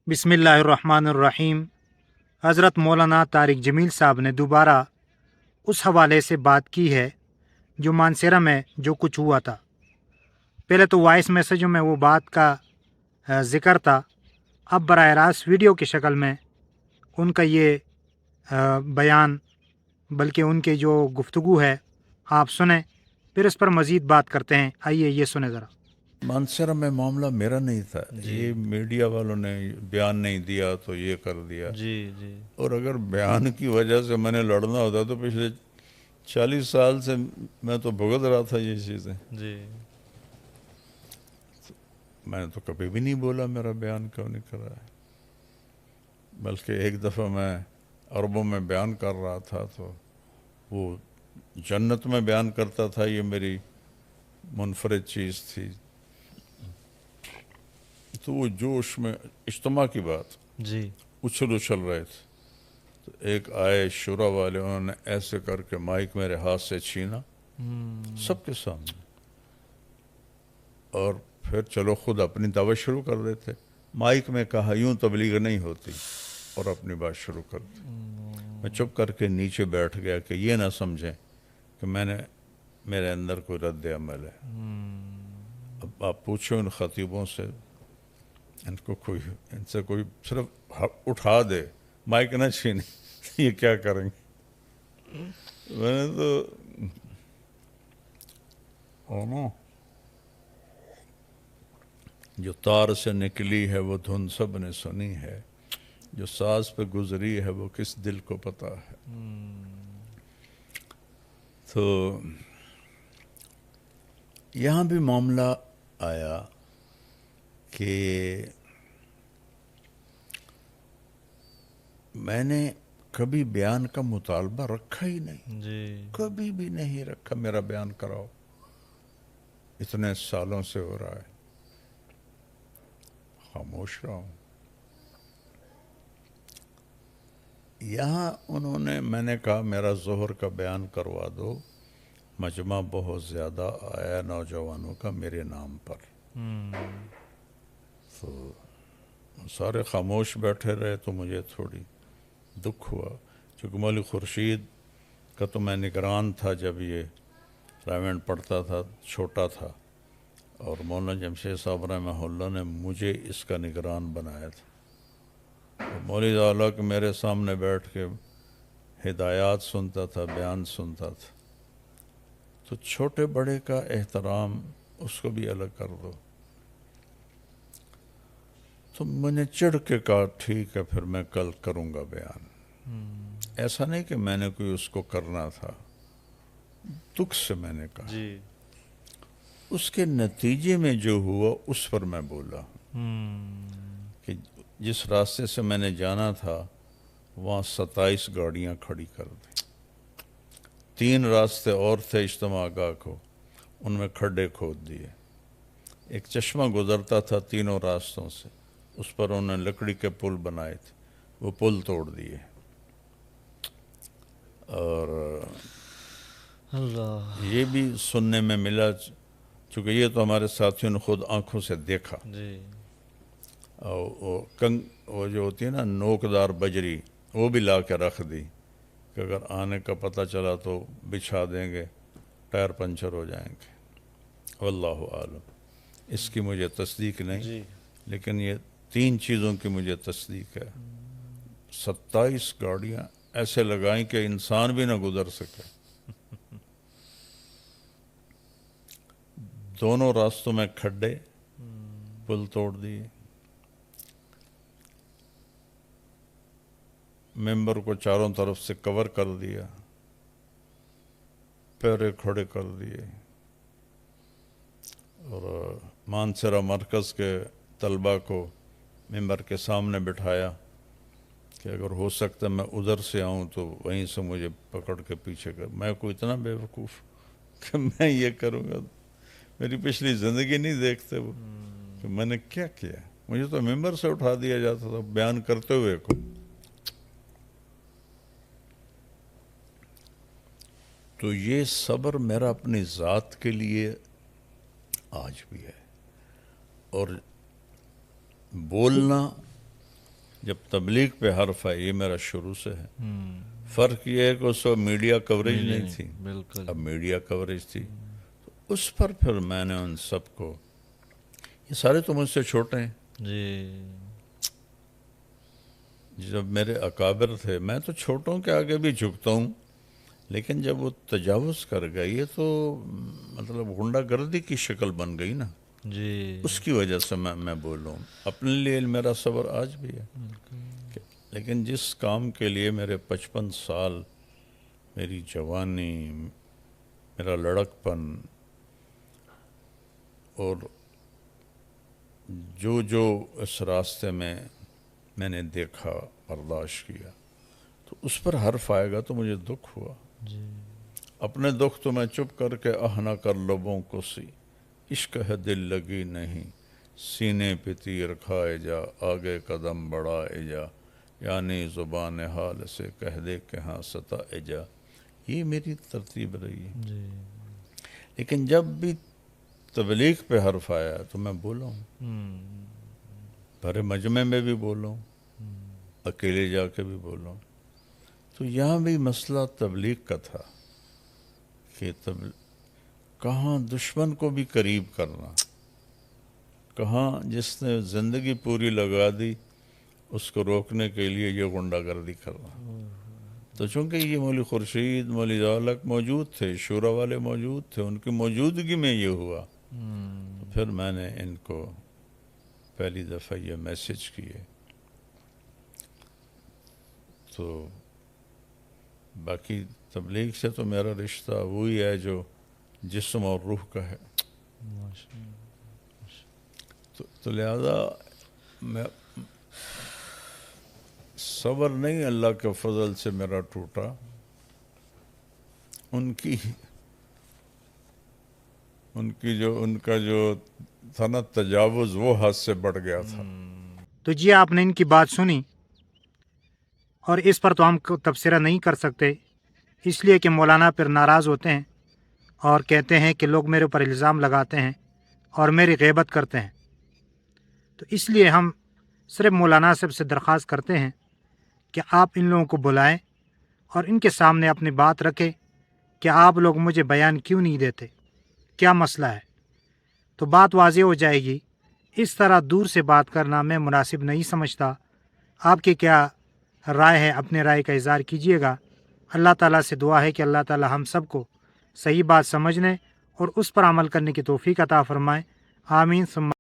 बिस्मिल्लाहिर्रहमानिर्रहीम। हज़रत मौलाना तारिक जमील साहब ने दोबारा उस हवाले से बात की है जो मानसेरा में जो कुछ हुआ था। पहले तो वॉइस मैसेजों में वो बात का ज़िक्र था, अब बराह रास्त वीडियो की शक्ल में उनका ये बयान, बल्कि उनकी जो गुफ्तगू है आप सुने, फिर इस पर मज़ीद बात करते हैं। आइए ये सुने ज़रा। मानसरा में मामला मेरा नहीं था, ये मीडिया वालों ने बयान नहीं दिया तो ये कर दिया। जी जी और अगर बयान की वजह से मैंने लड़ना होता तो पिछले 40 साल से मैं तो भुगत रहा था ये चीज़ें। जी मैंने तो कभी भी नहीं बोला मेरा बयान क्यों नहीं कर रहा है, बल्कि एक दफ़ा मैं अरबों में बयान कर रहा था तो वो जन्नत में बयान करता था, ये मेरी मुनफरद चीज़ थी। तो वो जोश में इज्तिमा की बात जी उछल रहे थे, तो एक आए शुरा वाले, उन्होंने ऐसे करके माइक मेरे हाथ से छीना सबके सामने, और फिर चलो खुद अपनी दावत शुरू कर देते। माइक में कहा यूं तबलीग नहीं होती, और अपनी बात शुरू कर दी। मैं चुप करके नीचे बैठ गया कि ये ना समझें कि मेरे अंदर कोई रद्द अमल है। अब आप पूछो उन खतीबों से, इनसे कोई सिर्फ उठा दे, माइक ना छीने, ये क्या करेंगे। मैंने तो जो तार से निकली है वो धुन सब ने सुनी है, जो साज पे गुजरी है वो किस दिल को पता है। तो यहाँ भी मामला आया कि मैंने कभी बयान का मुतालबा रखा ही नहीं, जी कभी भी नहीं रखा। मेरा बयान कराओ, इतने सालों से हो रहा है, खामोश रहा हूँ। यहाँ मैंने कहा मेरा ज़ोहर का बयान करवा दो, मजमा बहुत ज़्यादा आया नौजवानों का मेरे नाम पर। तो सारे खामोश बैठे रहे, तो मुझे थोड़ी दुख हुआ, क्योंकि मौलवी खुर्शीद का तो मैं निगरान था जब ये रामायण पढ़ता था, छोटा था, और मौलाना जमशेद साहब रहमहुल्लाह ने मुझे इसका निगरान बनाया था। तो मौलवी आला के मेरे सामने बैठ के हिदायत सुनता था, बयान सुनता था। तो छोटे बड़े का एहतराम उसको भी अलग कर दो। तो मैंने चढ़ के कहा ठीक है, फिर मैं कल करूँगा बयान। ऐसा नहीं कि मैंने कोई उसको करना था, दुख से मैंने कहा। जी उसके नतीजे में जो हुआ उस पर मैं बोला कि जिस रास्ते से मैंने जाना था वहाँ 27 गाड़ियाँ खड़ी कर दी। 3 रास्ते और थे इज्तिमा गाह को, उनमें खड्डे खोद दिए। एक चश्मा गुजरता था तीनों रास्तों से, उस पर उन्होंने लकड़ी के पुल बनाए थे, वो पुल तोड़ दिए। और अल्लाह ये भी सुनने में मिला, चूँकि ये तो हमारे साथियों ने खुद आंखों से देखा। जी और वो जो होती है ना नोकदार बजरी, वो भी ला के रख दी कि अगर आने का पता चला तो बिछा देंगे, टायर पंचर हो जाएंगे। वल्लाहु आलम, इसकी मुझे तस्दीक नहीं, जी लेकिन ये 3 चीज़ों की मुझे तस्दीक है। 27 गाड़ियाँ ऐसे लगाई कि इंसान भी ना गुजर सके। दोनों रास्तों में खड्डे, पुल तोड़ दिए, मेंबर को चारों तरफ से कवर कर दिया, पैरे खड़े कर दिए, और मानसरा मरकज़ के तलबा को मेंबर के सामने बिठाया कि अगर हो सकता मैं उधर से आऊँ तो वहीं से मुझे पकड़ के पीछे कर। मैं कोई इतना बेवकूफ़ कि मैं ये करूँगा, मेरी पिछली ज़िंदगी नहीं देखते वो कि मैंने क्या किया। मुझे तो मेंबर से उठा दिया जाता था बयान करते हुए को। तो ये सब्र मेरा अपनी ज़ात के लिए आज भी है, और बोलना جب تبلیغ پہ حرف ہے، یہ میرا شروع سے ہے۔ فرق یہ ہے کہ اس وقت میڈیا کوریج نہیں تھی، بالکل اب میڈیا کوریج تھی، تو اس پر پھر میں نے ان سب کو، یہ سارے تو مجھ سے چھوٹے ہیں، جی جب میرے اکابر تھے، میں تو چھوٹوں کے آگے بھی جھکتا ہوں، لیکن جب وہ تجاوز کر گئے، یہ تو مطلب غنڈہ گردی کی شکل بن گئی نا، جی اس کی وجہ سے میں بولوں، اپنے لیے میرا صبر آج بھی ہے، لیکن جس کام کے لیے میرے 55 سال، میری جوانی، میرا لڑکپن، اور جو اس راستے میں نے دیکھا، برداشت کیا، تو اس پر حرف آئے گا تو مجھے دکھ ہوا۔ جی اپنے دکھ تو میں چپ کر کے نہ کر لبوں کو سی، عشق ہے دل لگی نہیں، سینے پہ تیر کھائے جا، آگے قدم بڑھائے جا، یعنی زبان حال سے کہہ دے کہ ہاں ستائے جا، یہ میری ترتیب رہی ہے۔ جی لیکن جب بھی تبلیغ پہ حرف آیا تو میں بولا ہوں، بھرے مجمع میں بھی بولا ہوں، اکیلے جا کے بھی بولا ہوں۔ تو یہاں بھی مسئلہ تبلیغ کا تھا کہ کہاں دشمن کو بھی قریب کرنا، کہاں جس نے زندگی پوری لگا دی اس کو روکنے کے لیے یہ غنڈہ گردی کرنا۔ تو چونکہ یہ مولوی خورشید، مولوی ذالک موجود تھے، شورا والے موجود تھے، ان کی موجودگی میں یہ ہوا، تو پھر میں نے ان کو پہلی دفعہ یہ میسج کیے۔ تو باقی تبلیغ سے تو میرا رشتہ وہی ہے جو جسم اور روح کا ہے، تو لہذا میں صبر نہیں اللہ کے فضل سے میرا ٹوٹا، ان کا جو تھا نا تجاوز، وہ حد سے بڑھ گیا تھا۔ تو جی آپ نے ان کی بات سنی، اور اس پر تو ہم تبصرہ نہیں کر سکتے، اس لیے کہ مولانا پھر ناراض ہوتے ہیں اور کہتے ہیں کہ لوگ میرے اوپر الزام لگاتے ہیں اور میری غیبت کرتے ہیں۔ تو اس لیے ہم صرف مولانا صاحب سے درخواست کرتے ہیں کہ آپ ان لوگوں کو بلائیں اور ان کے سامنے اپنی بات رکھیں کہ آپ لوگ مجھے بیان کیوں نہیں دیتے، کیا مسئلہ ہے، تو بات واضح ہو جائے گی۔ اس طرح دور سے بات کرنا میں مناسب نہیں سمجھتا۔ آپ کی کیا رائے ہے؟ اپنے رائے کا اظہار کیجیے گا۔ اللہ تعالیٰ سے دعا ہے کہ اللہ تعالیٰ ہم سب کو صحیح بات سمجھنے اور اس پر عمل کرنے کی توفیق عطا فرمائے۔ آمین ثم